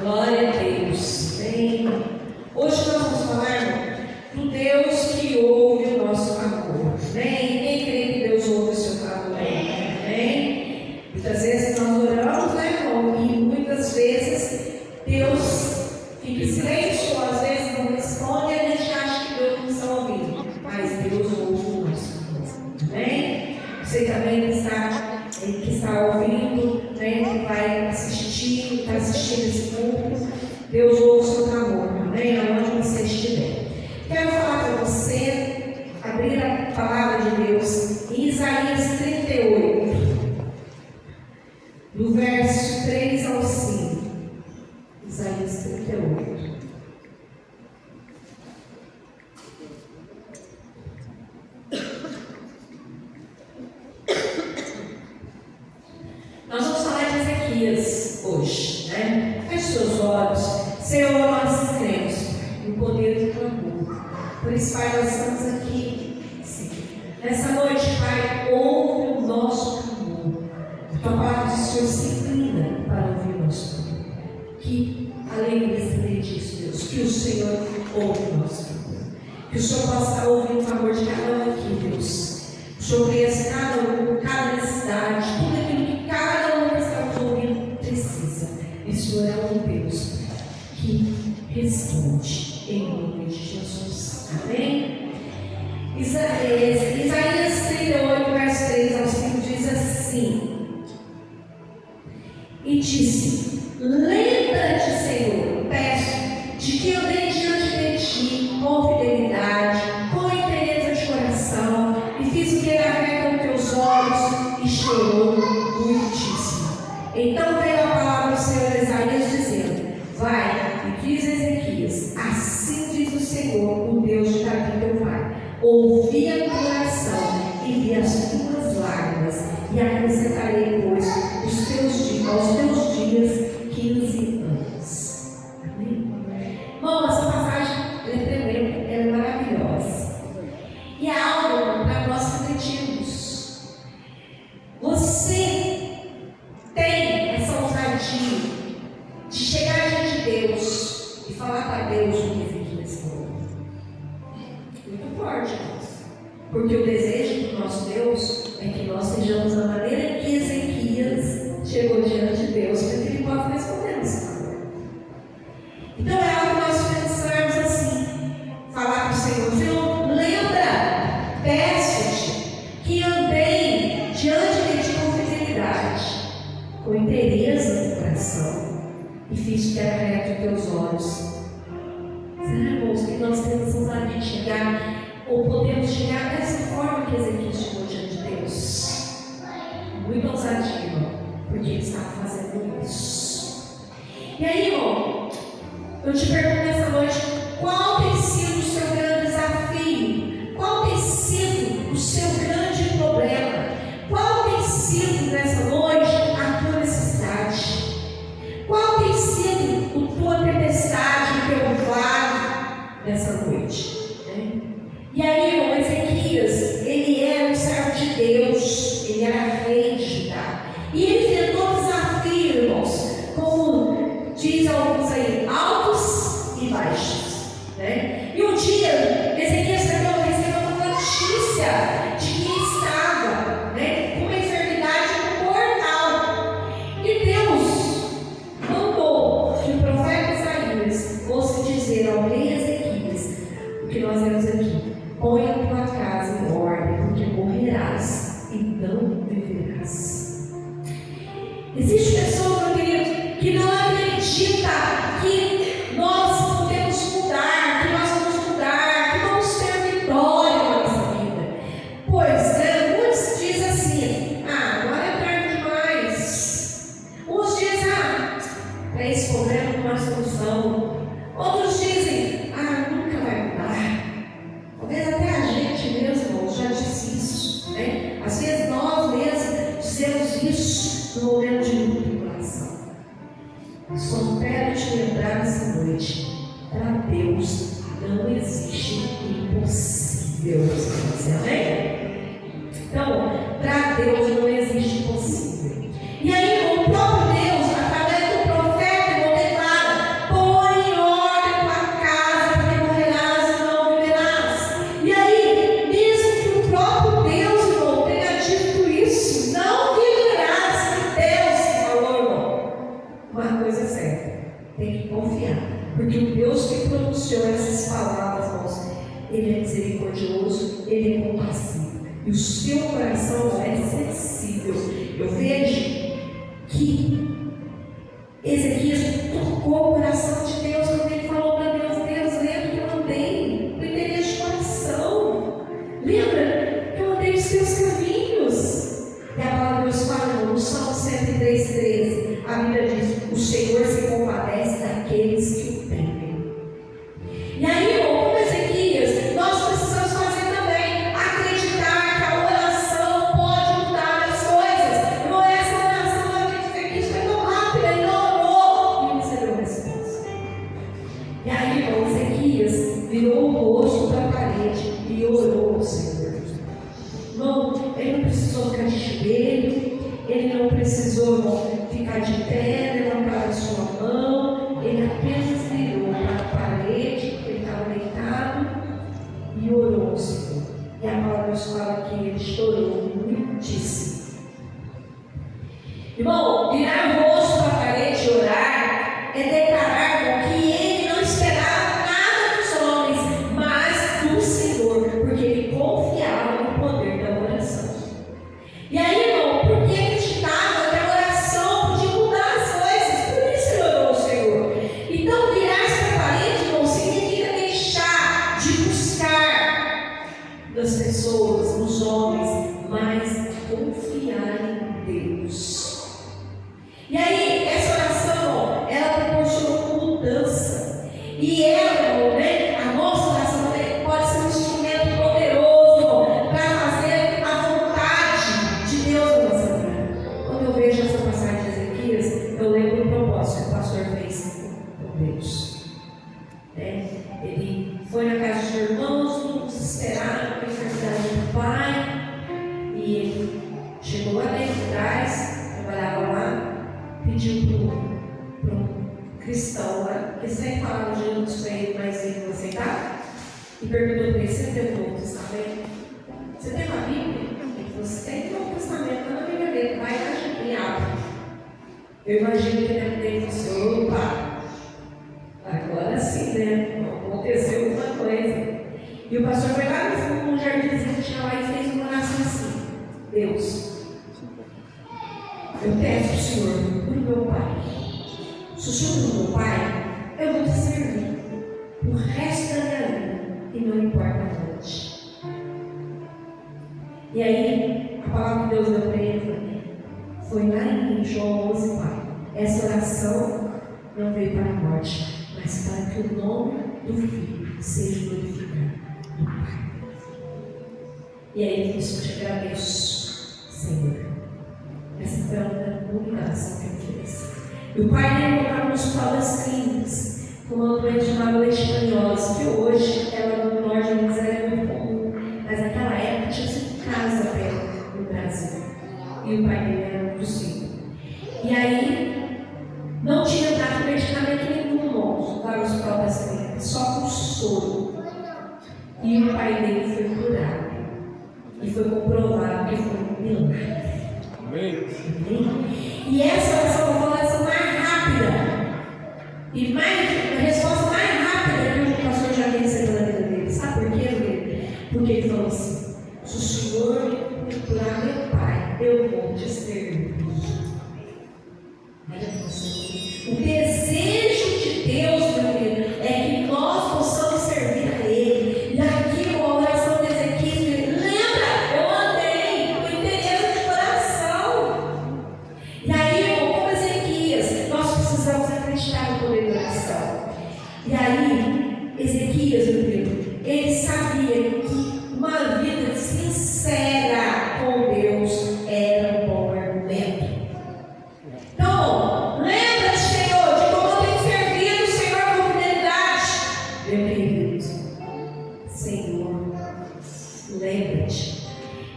Glória a Deus. Amém. Hoje nós vamos falar do Deus que ouve o nosso clamor. Amém. Quem crê que Deus ouve o seu clamor? Amém. Muitas vezes nós oramos, né, irmão? E muitas vezes Deus fica em silêncio, às vezes não responde e a gente acha que Deus não está ouvindo. Mas Deus ouve o nosso clamor. Amém. Você também que está ouvindo, né, que vai assistir, que está assistindo esse culto, Deus ouve o seu clamor, amém? Aonde você estiver. Quero falar para você, abrir a palavra de Deus em Isaías 38, do verso 3 ao 5. Isaías 38. Nós vamos falar de Ezequias hoje, né? Feche seus olhos. Senhor, nós cremos no poder do clamor. Por isso, Pai, nós estamos aqui. Sim. Nessa noite, Pai, ouve o nosso clamor. A tua palavra diz, Senhor, se inclina para ouvir o nosso clamor. Que alegria saber disso, Deus. Que o Senhor ouve o nosso clamor. Que o Senhor possa ouvir o clamor de cada um aqui, Deus. O Senhor conhece cada necessidade, tudo aquilo que cada um que está ouvindo precisa. E o Senhor é um Deus que responde em nome de Jesus. Amém? Isaías 38, verso 3 ao 5 diz assim: E disse: Lembra-te, Senhor, peço, de que andei diante de ti com fidelidade, com inteireza de coração, e fiz o que era reto aos teus olhos, e chorou muitíssimo. Então veio a palavra do Senhor a Isaías dizendo: Vai e diz a Ezequias: Assim diz o Senhor, o Deus de Davi teu pai: Ouvi a tua oração e vi as tuas lágrimas, e acrescentarei, pois, aos teus dias 15 anos. Amém? Bom, essa passagem é tremenda, ela é maravilhosa. E é algo para nós refletirmos. Você tem essa ousadia de chegar diante de Deus e falar para Deus o que Ezequias falou? Muito forte, irmãos. Porque o desejo do nosso Deus é que nós sejamos da maneira que Ezequias chegou diante de Deus, para que Ele possa responder esse clamor. Então é algo nós pensarmos assim, falar para o Senhor: Senhor, lembra, peço-te que andei diante de ti com fidelidade, com inteireza do coração, e fiz o que era reto aos teus olhos. Será, irmãos, que nós temos vontade de chegar, ou podemos chegar dessa forma que Ezequias chegou diante de Deus? Muito ousadia, irmão, porque ele estava fazendo isso. E aí, irmão, eu te pergunto nessa noite: qual tem sido o seu grande desafio? Qual tem sido o seu grande problema? Qual tem sido nessa noite a tua necessidade? Qual tem sido a tua tempestade, o teu vale nessa noite? E aí, irmão, Ezequias, ele era um servo de Deus, ele era rei de Judá. E ele enfrentou desafios, irmãos, como diz alguns aí, altos e baixos, né? E um dia, Ezequias recebeu uma notícia de que estava, né, com uma enfermidade mortal. E Deus mandou que o profeta Isaías fosse dizer ao rei Ezequias o que nós vemos aqui: põe a tua casa em ordem, porque morrerás e não viverás. Existe pessoa, meu querido, que não acredita que nós podemos mudar, que nós vamos mudar, que vamos ter vitória na nossa vida. Pois, muitos dizem assim: agora é tarde demais. Uns dizem: para esse problema não há solução. Outros dizem: nunca vai mudar. Talvez até a gente mesmo já disse isso, né? Às vezes nós mesmos dizemos isso no momento de luta do coração. Só quero te lembrar nessa noite: para Deus não existe impossível. Amém? Então, para Deus não existe impossível. E aí, o próprio Deus, através do profeta, ele declara na coisa certa. Tem que confiar. Porque o Deus que pronunciou essas palavras, irmãos, Ele é misericordioso, Ele é compassivo. E o seu coração é sensível. Eu vejo que Ezequias tocou o coração de Deus quando ele falou para Deus: Deus, lembra que eu andei no interesse de coração. Lembra que eu andei nos teus caminhos. E a palavra de Deus fala no Salmo 103:13. A Bíblia diz: o Senhor se compadece daqueles que o temem. E aí, como Ezequias, nós precisamos fazer também, acreditar que a oração pode mudar as coisas. Não é essa oração da Ezequias foi tão rápida, ele orou e recebeu resposta. E aí, irmão, Ezequias virou o rosto para a parede e orou ao Senhor. Irmão, ele não precisou ficar de joelho, ele não precisou, irmão, ficar de pé, levantar a sua mão. Ele apenas virou para a parede, ele estava deitado, e orou ao Senhor. E a palavra nos fala que ele chorou muitíssimo. Irmão, virar o rosto para a parede e orar é declarar que ele não esperava nada dos homens, mas do Senhor, porque ele confiava no poder da oração. E aí, irmão, porque ele acreditava que a oração podia mudar as coisas, por isso ele orou ao Senhor. Então, virar-se para a parede, irmão, significa deixar de buscar das pessoas, nos homens, mas confiar em Deus. E aí, essa oração, ela proporcionou mudança. E ela, né, a nossa oração pode ser um instrumento poderoso para fazer a vontade de Deus na nossa vida. Quando eu vejo essa passagem de Ezequias, eu lembro do propósito que o pastor fez com Deus. Ele foi na casa dos irmãos, desesperado, com a enfermidade do pai, e ele chegou lá dentro de trás, trabalhava lá, pediu para um cristão lá, que sempre falava de Jesus para ele, mas ele não aceitava, e perguntou para ele: você tem o Novo Testamento? Você tem uma Bíblia? Ele falou: você tem o Novo Testamento, não é Bíblia dele, vai lá e abre. Eu imagino que dentro dele falou: opa, agora sim, né? Aconteceu alguma coisa. E o pastor foi lá no fundo, num jardinzinho que tinha lá, e fez uma oração assim: Deus, eu peço ao Senhor por meu pai. Se o Senhor for meu pai, eu vou te servir o resto da minha vida, e não importa onde. E aí, a palavra que Deus deu para ele foi lá em João 11, pai. Essa oração não veio para a morte, mas para que o nome do Filho seja glorificado do Pai. E aí ele disse: eu te agradeço, Senhor. Essa foi a única oração que ele fez. E o pai dele colocava no hospital das clínicas com uma doença chamada leishmaniose, que hoje ela no norte de Minas é muito comum, mas naquela época tinha sido casa para ele no Brasil. E o pai dele era impossível. E aí não tinha dado medicamento nenhum para o hospital das clínicas, só com soro. E o pai dele foi curado. E foi comprovado que foi um milagre. Amém? E essa oração foi uma oração mais rápida. E a resposta mais rápida que o pastor já recebeu na vida dele. Sabe por quê, dele? Porque ele falou assim: se o Senhor me curar meu pai, eu vou te servir. O desejo de Deus, meu filho, é que nós possamos servir a Ele. E aqui a oração de Ezequias, lembra? Eu andei com interesse de coração. E aí, como Ezequias, nós precisamos acreditar no poder da oração. E aí, Ezequias, meu filho, ele sabia que uma vida sincera com Deus era um bom argumento. Então, lembra-te, Senhor, de como eu tenho servido o Senhor com fidelidade. Meu querido, Senhor, lembra-te.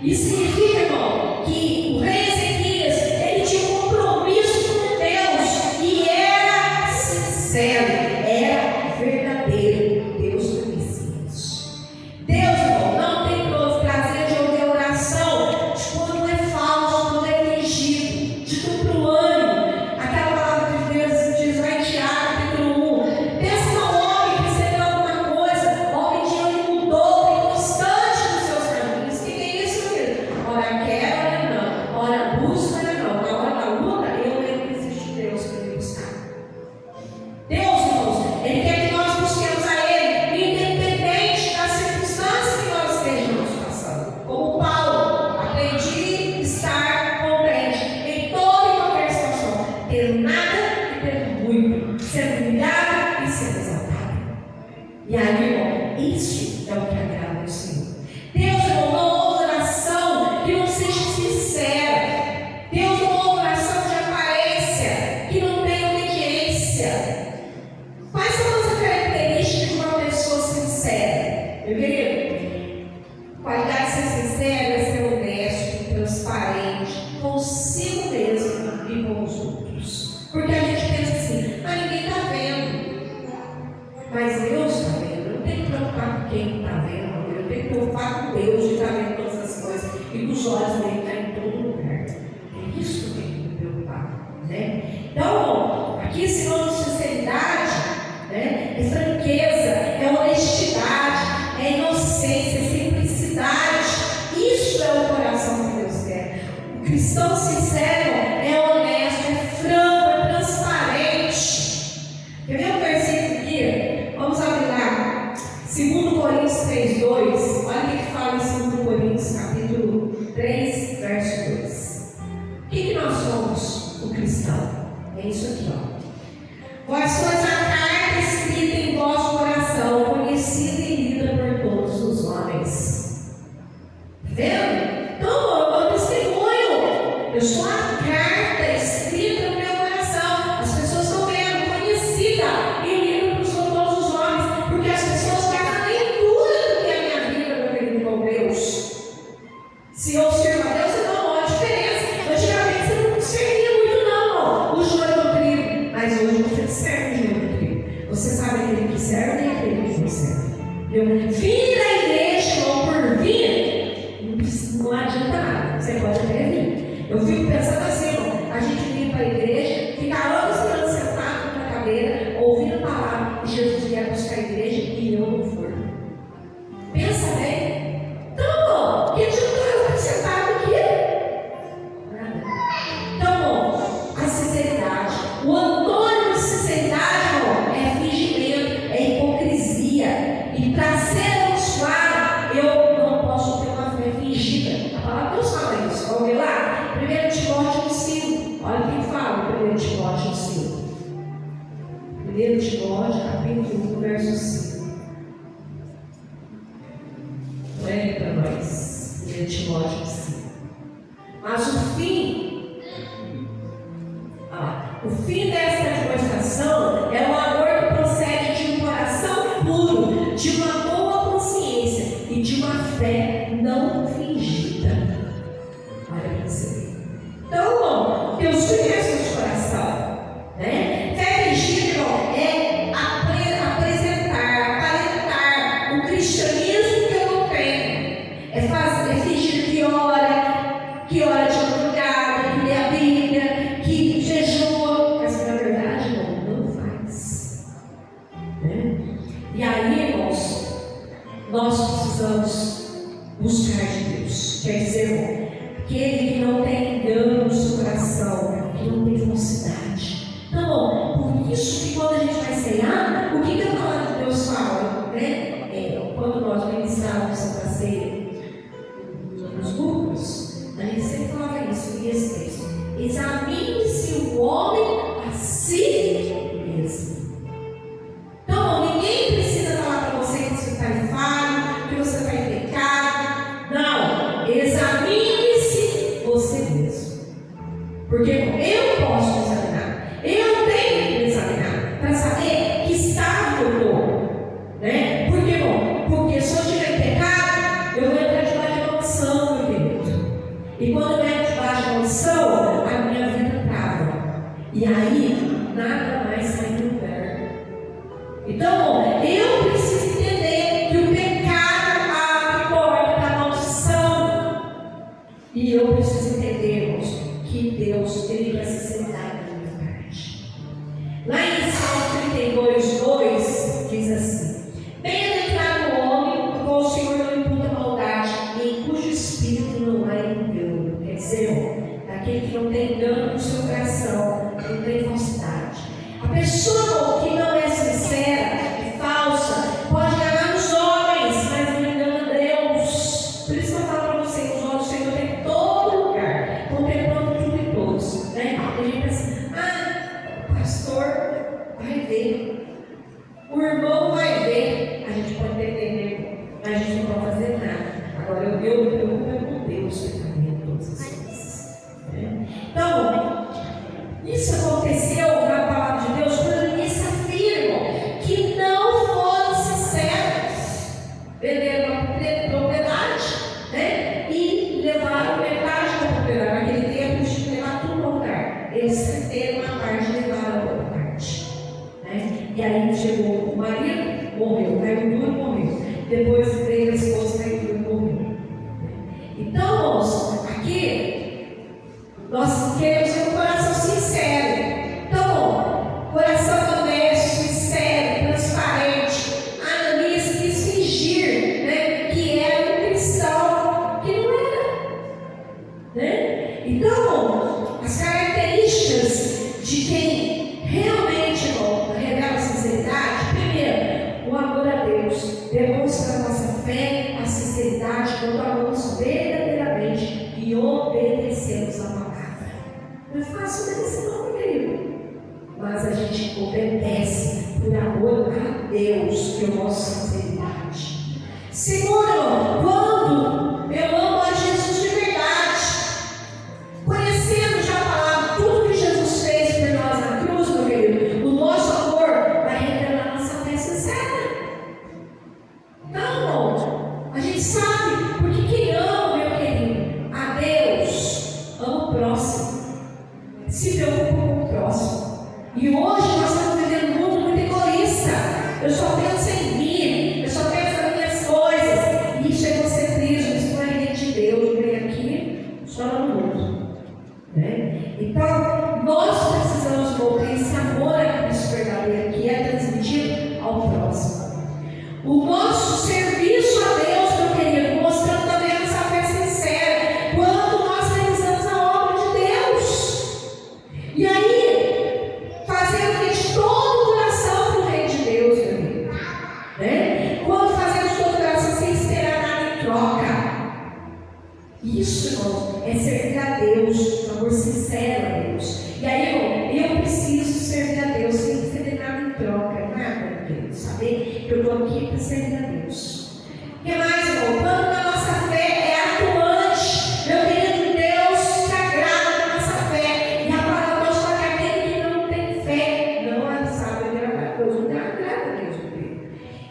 Isso significa, irmão, que o rei Ezequias, ele tinha um compromisso com Deus e era sincero, era verdadeiro. Deus conhecia isso. Deus sendo humilhado e sendo exaltado. E aí, irmão, isso é o que agrada ao Senhor. Deus não ouve uma oração que não seja sincera. Deus não ouve uma oração de aparência, que não tenha obediência. Quais são as características de uma pessoa sincera? Meu querido, qualidade de ser sincero é ser honesto, transparente, consigo mesmo e com os outros. Porque a gente pensa assim, ninguém está vendo. Mas Deus está vendo. Eu não tenho que preocupar com quem está vendo. Eu tenho que preocupar com Deus de estar vendo todas as coisas. E com os olhos dele estar em todo lugar. É isso que eu tenho que me preocupar. Né? Então, aqui esse nome de sinceridade, né, é franqueza, é honestidade, é inocência, é simplicidade. Isso é o coração que Deus quer. O cristão sincero é honesto, é franco, é transparente. Quer ver um versículo aqui? Vamos abrir lá. 2 Coríntios 3:2. Olha o que fala em 2 Coríntios, capítulo 3, verso 2. O que nós somos, o cristão? É isso aqui, ó. Vós sois a carta escrita em vosso coração, conhecida e lida por todos os homens. Está vendo? Então, eu dou testemunho. Eu sou a carta escrita no meu coração. As pessoas estão vendo, conhecida e lida por todos os homens. Porque as pessoas fazem a leitura do que é a minha vida, meu querido irmão Deus. Se eu sirvo a Deus, eu dou uma diferença. Antigamente você não servia muito, não. O joio do trigo. Mas hoje você serve o joio do trigo. Você sabe aquele que serve e aquele que não serve. Eu vim da igreja, ou por vir, não adianta nada. Você pode até vir. Eu fico pensando assim, ó, a gente vir para a igreja, ficar anos e anos sentado na cadeira, ouvindo a palavra, e Jesus vier buscar a igreja e eu não for. Pensa bem. Então, que adianta eu estar sentado aqui? Nada. Então, a sinceridade. O antônimo de sinceridade, irmão, é fingimento, é hipocrisia. E para ser abençoado, eu não posso ter uma fé fingida. A palavra de Deus fala isso. Vamos ver lá? 1 Timóteo 5. Olha o que fala 1 Timóteo 5. 1 Timóteo, capítulo 1, verso 5. Lê para nós. 1 Timóteo 5. Mas o fim desta demonstração é o amor que procede de um coração puro, de uma boa consciência e de uma fé não fingida. Olha para você ver. Então, Deus conhece o nosso coração, né? Fé fingida, irmão, é aparentar o cristianismo que eu não tenho. É fingir que ora de madrugada, que lê a Bíblia, que jejua, mas na verdade não faz. Né? E aí, irmãos, nós precisamos buscar de Deus. Quer dizer, irmão, aquele que não tem engano no seu coração, que não tem falsidade. Então, por isso que quando a gente vai ceiar, o que a palavra de Deus fala? Né? Quando nós ministrávamos Santa Ceia nos grupos, a gente sempre falava isso, e esse texto: examine-se o homem a si mesmo. Então, ninguém precisa falar para você que você está em falha, que você está em pecado. Não, examine-se você mesmo. Porque eu posso me examinar, eu tenho que me examinar para saber que estado eu estou. Né? Por que bom? Porque se eu estiver em pecado, eu vou entrar debaixo de maldição, meu querido. E quando eu entro debaixo de maldição, a minha vida trava. E aí, nada mais sai do lugar. Então, eu preciso entender que o pecado abre porta para a maldição. E eu preciso entender, irmãos, que Deus, Ele quer sinceridade da minha parte. Lá em Salmo 32:2, diz assim: bem-aventurado o homem com o Senhor não imputa maldade, e em cujo espírito não há engano. Quer dizer, daquele que não tem engano no seu coração, não tem falsidade. A pessoa que não é sincera, é falsa, pode enganar os homens, mas não engana Deus. Por isso que eu falo para vocês, os olhos do Senhor tem em todo lugar, contemplando tudo e todos. Né? A gente pensa, pastor vai ver. O irmão vai ver. A gente pode defender, mas a gente não pode fazer nada. Agora eu me preocupo com Deus que está vendo todas as coisas. Então, isso aconteceu na palavra de Deus quando eles afirmam que não foram sinceros. Venderam uma propriedade, e levaram metade da propriedade. Naquele tempo, eles tinham que levar tudo ao lugar. Eles cederam uma parte e levaram a outra parte. E aí chegou o marido, morreu. Caiu duro, morreu. Depois veio a esposa, caiu duro, morreu. Então, irmãos, aqui nós queremos ter um coração sincero. Então, coração honesto, sincero, transparente. Ananias quis fingir, que era um cristão que não era. Então, as características de quem realmente, irmão, revela sinceridade: primeiro, o amor a Deus. Demonstra a nossa fé, a sinceridade, quando amamos verdadeiramente e obedecemos a palavra. Não é fácil obedecer, não, meu querido. Mas a gente obedece por amor a Deus, que mostra sinceridade. Segundo, quando eu amo a Jesus de verdade, conhecendo já a palavra, tudo que Jesus fez por nós na cruz, meu querido, o nosso amor vai revelar a nossa fé sincera. Então, a gente sabe, porque quem ama, meu querido, a Deus, ama o próximo, se preocupa com o próximo. E hoje nós estamos vivendo um mundo muito egoísta. Eu só penso em mim, eu só penso nas minhas coisas. E isso é egocentrismo, isso não é reino de Deus. Vem aqui, só no mundo. Então, nós precisamos voltar esse amor a Cristo verdadeiro, que é transmitido ao próximo. O nosso serviço a Deus, meu querido, mostrando também a nossa fé sincera, quando nós realizamos a obra de Deus. E aí, fazendo de todo o coração para o reino de Deus, meu querido. Quando fazemos de todo o coração sem esperar nada em troca. Isso, irmãos, é servir a Deus, amor sincero a Deus. E aí, irmão, eu preciso servir a Deus sem receber nada em troca, nada, meu querido, saber que eu estou aqui para servir a Deus. O que mais, irmão? Quando a nossa fé é atuante, meu querido, Deus se agrada da nossa fé. E a palavra de Deus fala que aquele que não tem fé não sabe agradar a Deus, não agrada a Deus, meu querido.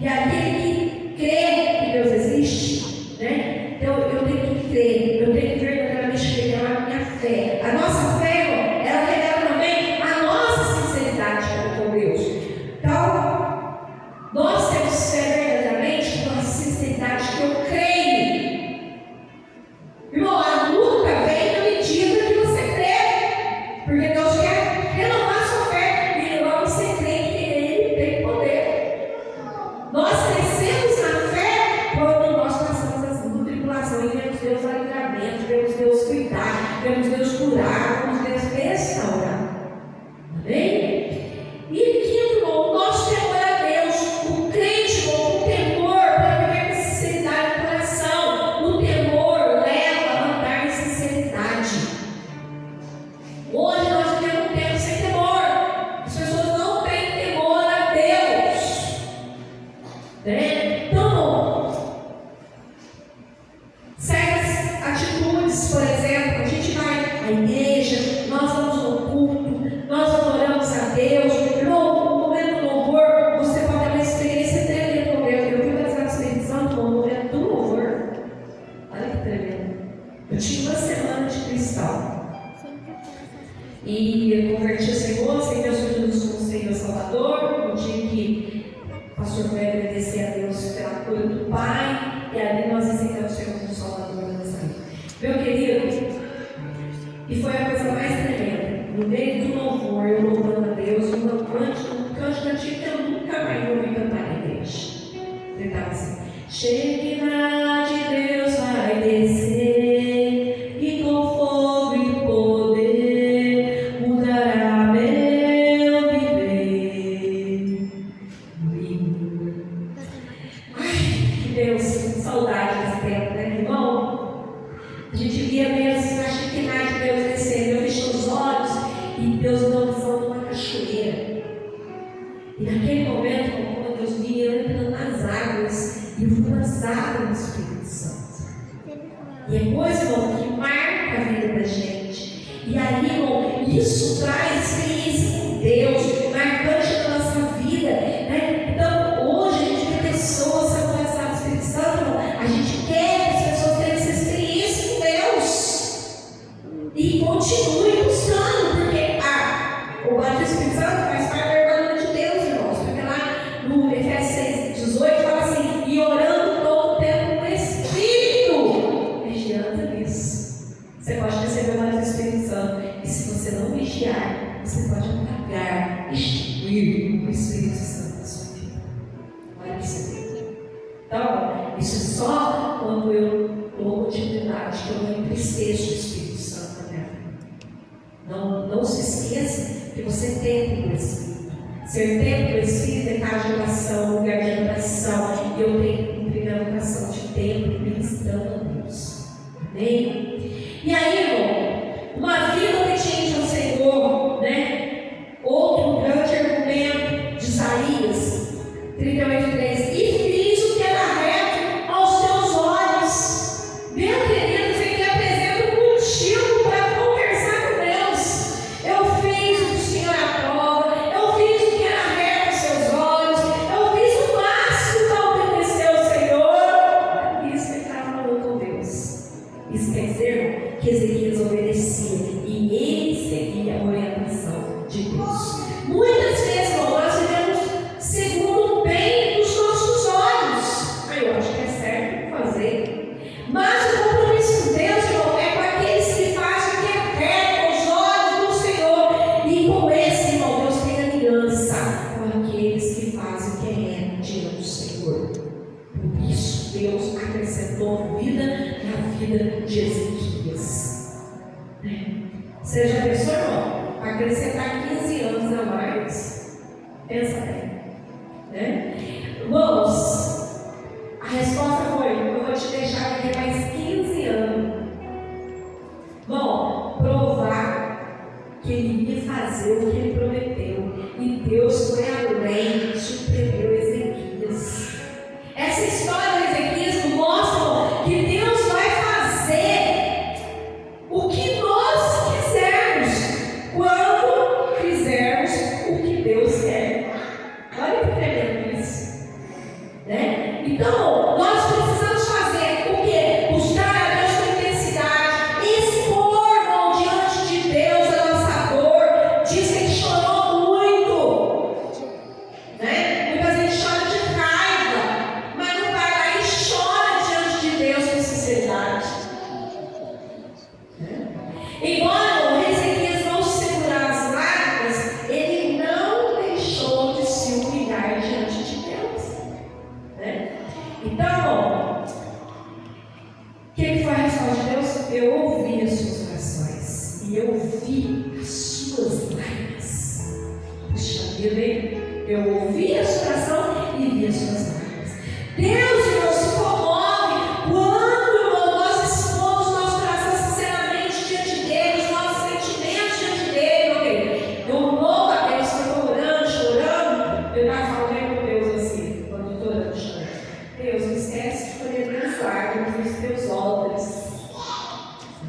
E aquele que crê que Deus existe, então eu tenho que crer, eu tenho que verdadeiramente revelar a minha fé. A nossa fé, irmão, ela revela também a nossa sinceridade com Deus. Então, nós temos que ser verdadeiramente com a sinceridade que eu creio. Irmão, a luta vem na medida que você crê. Porque Deus quer renovar a sua fé. E logo você crê que Ele tem poder. Nós crescemos na fé quando nós passamos as tribulações. Vemos Deus dar livramento, vemos Deus cuidar, vemos Deus curar, vemos Deus restaurar. Amém? E quinto, irmão, o nosso temor a Deus. O crente, irmão, o temor para viver com sinceridade no coração. O temor leva a andar em sinceridade. Hoje nós vivemos um tempo sem temor. As pessoas não têm temor a Deus. Então, certas atitudes, por exemplo, a gente vai à igreja, nós vamos no culto, nós adoramos a Deus. Irmão, no momento do louvor, você pode ter uma experiência tremenda. Eu fui batizado no Espírito Santo no momento do louvor. Olha que tremendo. Eu tinha uma semana de cristal. E eu converti o Senhor, sem meus filhos como Senhor Salvador. No dia que o pastor foi agradecer a Deus pela cura do Pai, e ali nós aceitamos o Senhor como Salvador da nossa vida. Meu querido, e foi a coisa mais tremenda. No meio do louvor, eu louvando a Deus, um canto antigo que eu nunca mais ouvi cantar na igreja. Ele estava assim: Shekinah de Deus vai descer, e com fogo e poder mudará meu viver. Ai, que Deus E naquele momento, quando Deus vinha entrando nas águas, e eu fui lançado no Espírito Santo. E é coisa, irmão, que marca a vida da gente. E aí, irmão, isso traz experiência com Deus, marcante na nossa vida, né? Então, hoje a gente vê pessoas sendo lançadas no Espírito Santo, irmão. A gente quer que as pessoas tenham essa experiência com Deus. E continue buscando, porque o batismo do Espírito Santo faz parte da armadura de Deus, irmãos. Porque lá no Efésios 6:18 fala assim: e orando todo o tempo no Espírito, vigiando nisso. Você pode receber o batismo do Espírito Santo, e se você não vigiar, você pode apagar, extinguir o Espírito Santo da sua vida. Olha para você ver. Então, isso é só quando eu dou continuidade, que eu não entristeço o Espírito Santo na minha vida. Não se esqueça que você é templo do Espírito. Ser templo do Espírito é casa de oração, lugar de adoração. E eu tenho que cumprir a vocação de templo, ministrando a Deus. Amém? E aí, irmão, uma vida obediente ao Senhor, né? Outro grande argumento de Isaías 38:3. E fiz o que era reto aos teus olhos. Meu querido, você que apresenta um motivo para conversar com Deus. Eu fiz o que o Senhor aprova. Eu fiz o que era reto aos seus olhos. Eu fiz o máximo para obedecer ao Senhor. Isso ele estava falando com Deus. Isso quer dizer que Ezequias obedecia e ele seguia a orientação de Deus. Muitas vezes, irmão, nós vivemos segundo o bem dos nossos olhos. Aí eu acho que é certo fazer. Mas o compromisso com Deus, irmão, é com aqueles que fazem o que é reto aos olhos do Senhor. E com esse, irmão, Deus tem aliança com aqueles que fazem o que é reto diante do Senhor. Por isso, Deus acrescentou vida na vida de Ezequias. Você já pensou, irmão? Acrescentar 15 anos a mais? Pensa bem. Né? Irmãos, a resposta foi: eu vou te deixar viver mais 15 anos. Bom, provar que ele ia fazer o que ele prometeu. E Deus foi além, surpreendeu Ezequias. Essa história de Ezequias mostra que Deus vai fazer o que nós quisermos, quando fizermos o que Deus quer. Olha que tremendo isso, né? Então, nós precisamos fazer o quê? Buscar a Deus com intensidade, expor diante de Deus a nossa dor. Diz que ele chorou muito, né? Muitas vezes chora de raiva, mas não vai lá e chora diante de Deus com sinceridade. Embora o Ezequias não segurar as lágrimas, ele não deixou de se humilhar diante de Deus, né? Então, o que foi a resposta de Deus? Eu ouvi as suas orações e eu vi as suas lágrimas. Puxa vida, hein? Eu ouvi a sua oração e vi as suas lágrimas. Deus, irmão, se comove quando nós expomos nosso coração sinceramente diante dele, os nossos sentimentos diante dele, ok? Eu louvo a Deus, eu estou orando, chorando. Eu estava falando com Deus assim, quando eu estou orando, chorando: Deus, não esquece de escolher minhas lágrimas, os teus olhos.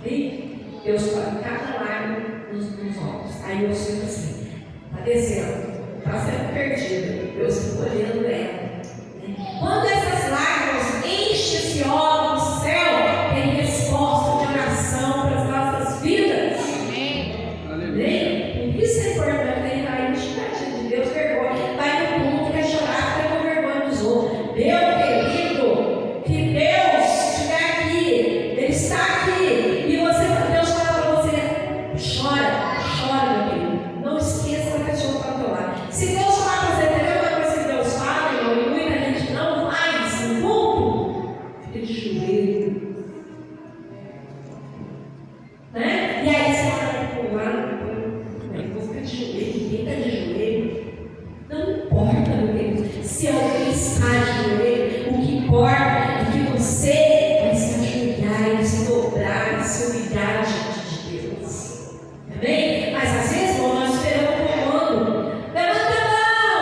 E Deus põe cada lágrima nos olhos. Aí eu sinto assim, está descendo, está sendo perdida. Deus está olhando ela. Quando essas lágrimas enchem esse óleo do céu, tem resposta de oração para as nossas vidas. Amém? Por isso é importante a gente vai intimidade de Deus, vergonha. Vai no culto, quer chorar, fica com vergonha dos outros. Meu querido, que Deus estiver aqui, Ele está aqui. E Deus fala para você: chora, meu querido. Não esqueça da pessoa que está ao teu lado. Se Deus falar para você, entendeu uma coisa que Deus fala, irmão, e muita gente não faz no culto, fica de joelho. Né? E aí você fala para o lado, eu vou ficar de joelho, ninguém está de joelho. Não importa, meu querido, se alguém está de joelho, o que importa é que você vai se ajoelhar, se dobrar, se humilhar diante de Deus. Amém? Mas às vezes, nós esperamos o comando: levanta a mão,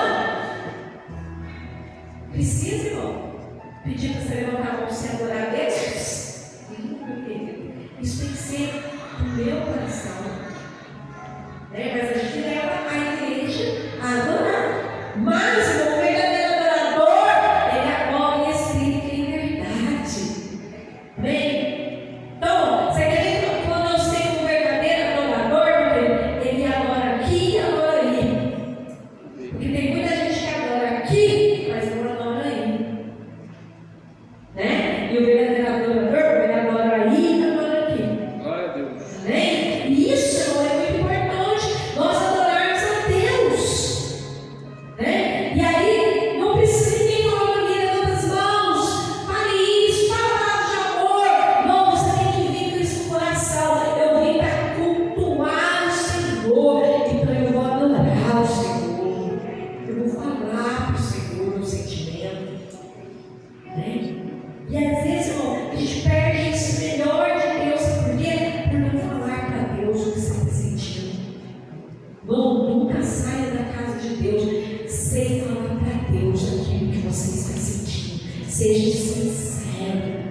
você fala para Deus aquilo que você está sentindo. Seja sincero.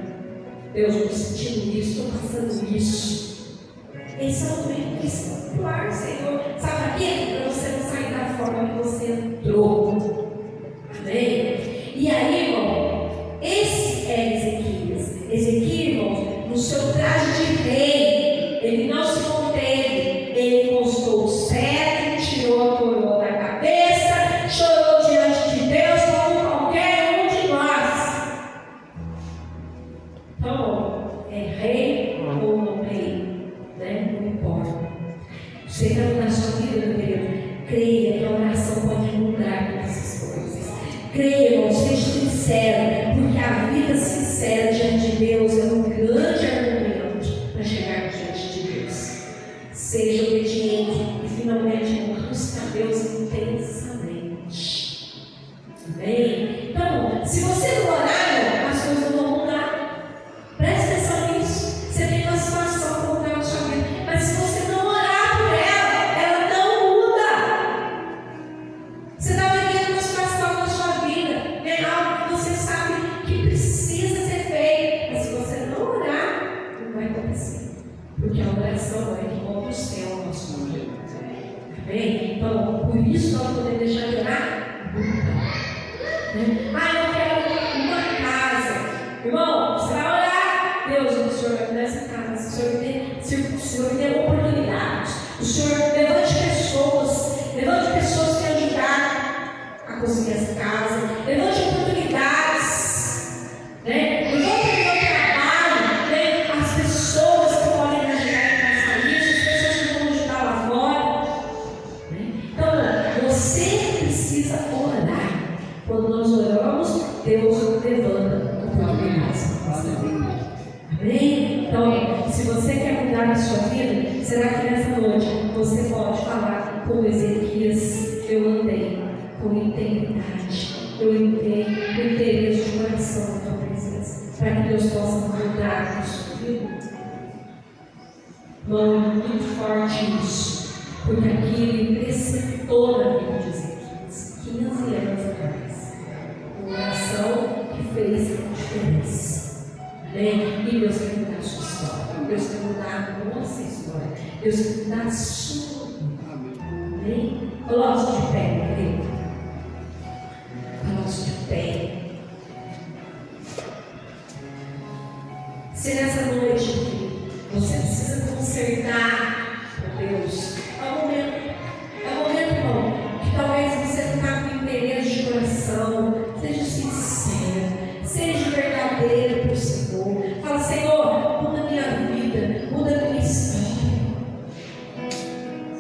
Deus, eu estou sentindo isso, estou passando isso. Esse é o momento espetacular, Senhor. Sabe para quê? Para você não sair da forma que você entrou. Amém? E aí, irmão, esse é Ezequias. Ezequias, irmão, no seu traje de rei, ele não se conteve. Ele encostou o cetro, tirou a coroa da cabeça, chorou diante de Deus como qualquer um de nós. Então, é rei ou não rei, né? Não importa. Você está na sua vida, meu querido, creia que a oração pode mudar todas essas coisas. Creia, irmão, seja sincero, porque a vida sincera diante de Deus é um grande argumento para chegar diante de Deus. Seja obediente e finalmente busque a Deus intensamente. Amém? Então, se você não orar, as coisas não vão mudar. Preste atenção nisso. Você tem uma situação para mudar na sua vida, mas se você não orar por ela, ela não muda. Você está vivendo uma situação na sua vida, é algo que você sabe que precisa ser feito, mas se você não orar, não vai acontecer. Porque a oração é que move o céu ao nosso mundo. Amém? Então, por isso nós podemos deixar de orar nunca. Eu quero uma casa. Irmão, você vai orar. Deus, o Senhor vai me dar essa casa. O Senhor me dê oportunidades. O Senhor levante pessoas que ajudar a conseguir essa casa. Levante oportunidades. Levante o meu trabalho. As pessoas que podem me ajudar a fazer isso, as pessoas que vão ajudar lá fora. Então, você precisa orar. Quando nós oramos, Deus levanta o próprio casa. Amém? Então, se você quer mudar a sua vida, será que nessa noite você pode falar com Ezequias? Eu andei com integridade, eu andei com interesse de coração na tua presença, para que Deus possa mudar a sua vida. Não é muito forte isso, porque aqui ele preceptou na vida de Ezequias, 15 anos atrás. Uma oração que fez diferença. Amém? E Deus quer mudar a sua história. Deus quer mudar a nossa história. Deus quer mudar a sua vida. Amém? Coloque-se de pé, querido. Coloque-se de pé. Se nessa noite você precisa consertar com Deus, é o momento, irmão, que talvez você não está com interesse de coração. Seja sincero, seja verdadeiro para o Senhor. Fala, Senhor, muda minha vida, muda minha história.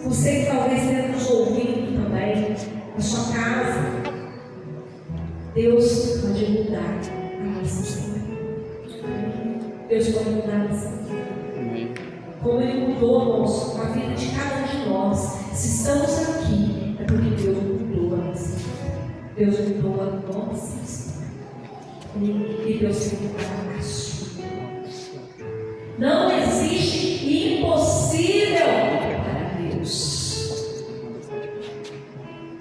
Você que talvez esteja nos ouvindo também, na sua casa, Deus pode mudar a nossa história. Deus pode mudar a nossa vida. Como Ele mudou a vida de cada um de nós. Se estamos aqui, é porque Deus mudou a nossa vida. Deus mudou a nossa história. E Deus quer mudar a sua. Não existe impossível para Deus.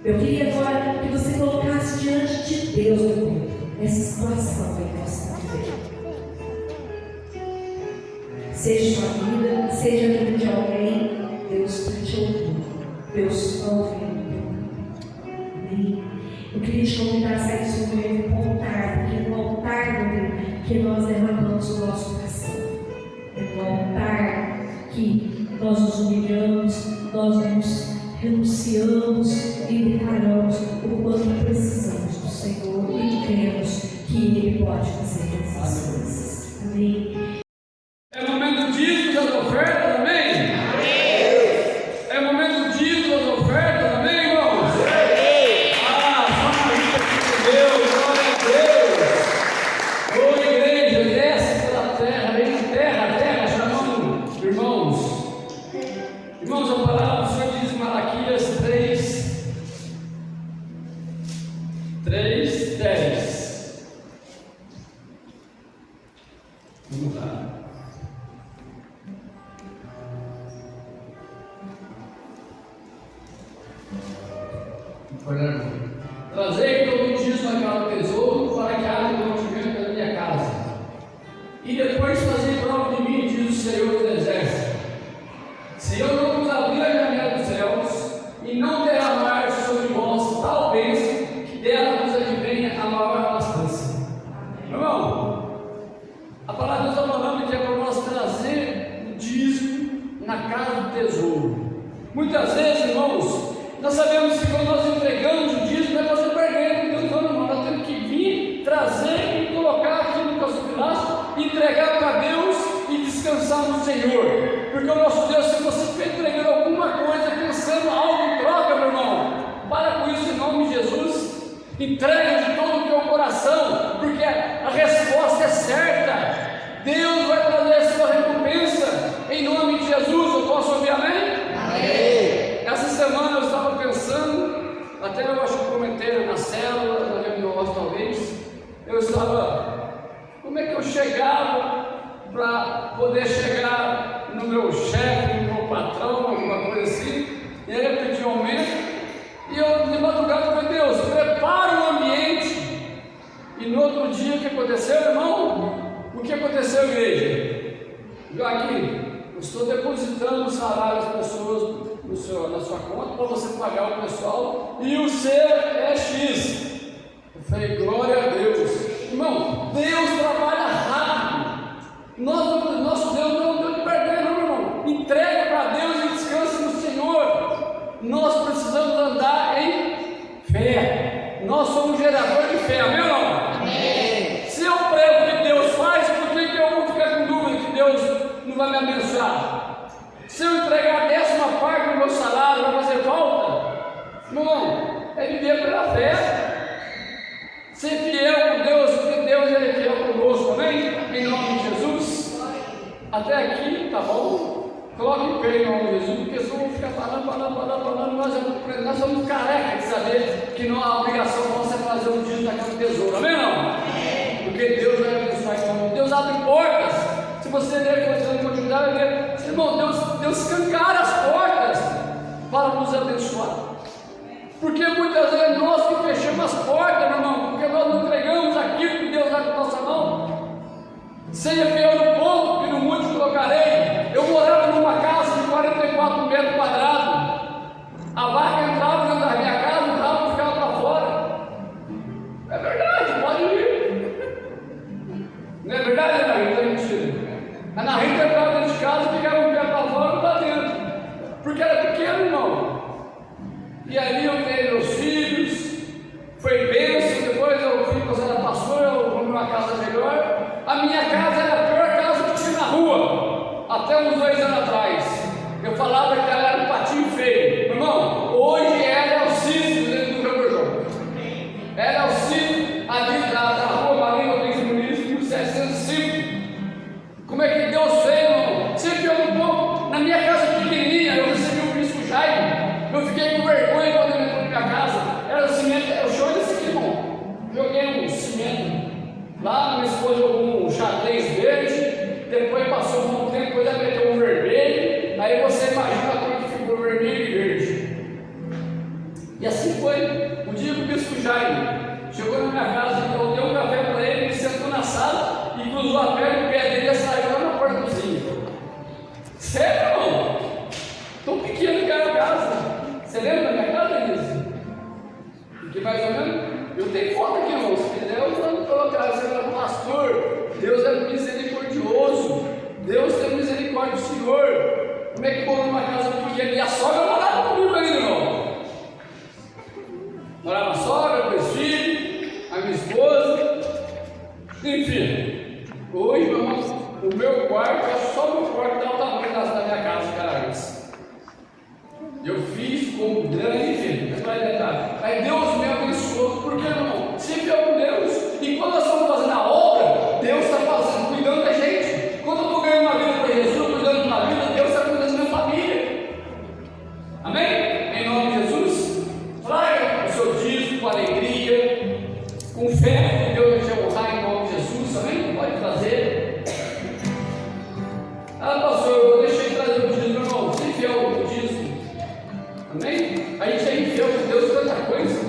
Eu queria agora que você colocasse diante de Deus, meu Deus, essa situação aí que você está vivendo. Seja sua vida, seja a vida de alguém, Deus está te ouvindo. Deus está ouvindo. Amém? Eu queria te convidar a sair do seu meio com o altar, porque no altar, meu Deus, que nós derramamos o nosso coração. É no altar que nós nos humilhamos, nós nos renunciamos e declaramos o quanto precisamos do Senhor e cremos que Ele pode fazer essas coisas. Amém? É momento de dízimo das ofertas, amém? É momento de dízimo das ofertas, amém, irmãos? Só uma vida aqui com Deus, glória a Deus. Ô igreja, desce pela terra, vem de terra, chamando irmãos. Irmãos, a palavra do Senhor diz em Malaquias 3:10. Vamos lá. Trazei todo o dízimo àquela tesouro para que haja mantimento na minha casa. E depois fazei prova de mim, diz o Senhor dos Exércitos. Se eu não vos abrir a janela dos céus e não derramar sobre vós tal bênção, que dela vos advenha a maior abastança. Irmão, a palavra está falando que é para nós trazer o dízimo na casa do tesouro. Muitas vezes, irmãos, nós sabemos que quando nós entregamos o dízimo, não é para você perder com Deus, não, irmão. Nós temos que vir, trazer e colocar aqui no gasofilaço, entregar para Deus e descansar no Senhor. Porque o nosso Deus, se você estiver entregando alguma coisa, pensando algo em troca, meu irmão, para com isso em nome de Jesus. Entrega de todo o teu coração, porque a resposta é certa. Deus vai trazer a sua recompensa em nome de Jesus. Eu posso ouvir amém? Amém. Essa semana eu estava pensando, até eu acho que comentei na célula, na reunião talvez, eu estava, como é que eu chegava para poder chegar no meu chefe, no meu patrão, alguma coisa assim, e ele pediu aumento, e eu de madrugada falei, Deus, prepara o ambiente. E no outro dia o que aconteceu, irmão? O que aconteceu, igreja? Aqui, eu estou depositando o salário das pessoas na sua conta para você pagar o pessoal, e o seu é X. Eu falei, glória a Deus. Irmão, Deus trabalha rápido. Nosso Deus não deu de perder, não, irmão. Entrega para Deus e descanse no Senhor. Nós precisamos andar em fé. Nós somos gerador de fé, amém ou não? Amém. Se eu prego o que Deus faz, por que eu vou ficar com dúvida que Deus não vai me abençoar? Se eu entregar a 10ª parte do meu salário, vai fazer falta? Irmão, é viver pela fé. Ser fiel com Deus, porque Deus é fiel conosco, amém? Em nome de Jesus. Até aqui, tá bom? Coloque em pé em nome de Jesus, porque senão vamos ficar falando. Nós somos carecas de saber que não há obrigação nossa é fazer um dízimo da casa do tesouro, amém ou não? Porque Deus vai abençoar esse nome. Deus abre portas. Se você ler a continuidade, vai ver, irmão, Deus escancara as portas para nos abençoar. Porque muitas vezes nós que fechamos as portas, meu irmão, porque nós não entregamos aquilo que Deus dá na nossa mão. Seja fiel no pouco, que no muito colocarei. Eu morava numa casa de 44 metros quadrados. A vaca entrava dentro da minha casa, entrava e ficava para fora. É verdade, pode ir. Não é verdade, Ana Rita? É mentira. A Ana Rita entrava dentro de casa e ficava um pé para fora e para dentro. Porque era pequeno, irmão. E ali eu criei meus filhos, foi bênção. Depois eu fui quando ela passou, eu comprei uma casa melhor. A minha casa era a pior casa que tinha na rua, até uns 2 anos atrás. Eu falava que ela era um patinho feio. Irmão, hoje ela é o cisne dentro do Campo. Ela é o cisne ali da rua Marinho Rodrigues Muniz, 1705. Como é que Deus fez, irmão? Sempre eu um pouco, na minha casa pequenininha, eu recebi o bispo Jaime. Eu fiquei com vergonha quando ele entrou na minha casa. Era cimento, o chão desse aqui, irmão. Joguei um cimento. Lá, minha esposa jogou um xadrez verde. Depois passou um tempo, depois ela meteu um vermelho. Aí você imagina a cor que ficou vermelho e verde. E assim foi. O dia que o bispo Jaime chegou na minha casa, eu dei um café para ele, ele sentou na sala e cruzou a perna, o pé dele e saiu lá na porta da cozinha. Sério, irmão? Tão pequeno que era a casa. Você lembra da minha casa, Denise? Que mais ou menos? Eu tenho foto aqui, irmão. Se quiser, eu vou colocar. Você fala, pastor, Deus é misericordioso. Deus tem misericórdia do Senhor. Como é que morou numa casa pequena? E a sogra morava comigo ainda, irmão. Morava a sogra, meus filhos, a minha esposa. Enfim, hoje, irmãos, o meu quarto, só o meu quarto dá o tamanho da minha casa, cara, antes. Eu fiz como grande, enfim, aí Deus me abençoou, porque, irmão, sempre é com Deus. E quando nós estamos fazendo a obra, Deus está fazendo, cuidando da gente. Quando eu estou ganhando uma vida para Jesus, cuidando de uma vida, Deus está cuidando da minha família. Amém? Em nome de Jesus, traga o seu dízimo com alegria, com fé, que Deus vai te honrar em nome de Jesus. Amém? Pode trazer. Ah, pastor, eu deixei de trazer o dízimo, irmão, sem fiel o dízimo. Amém? A gente é infiel com Deus em tanta coisa.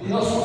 nós somos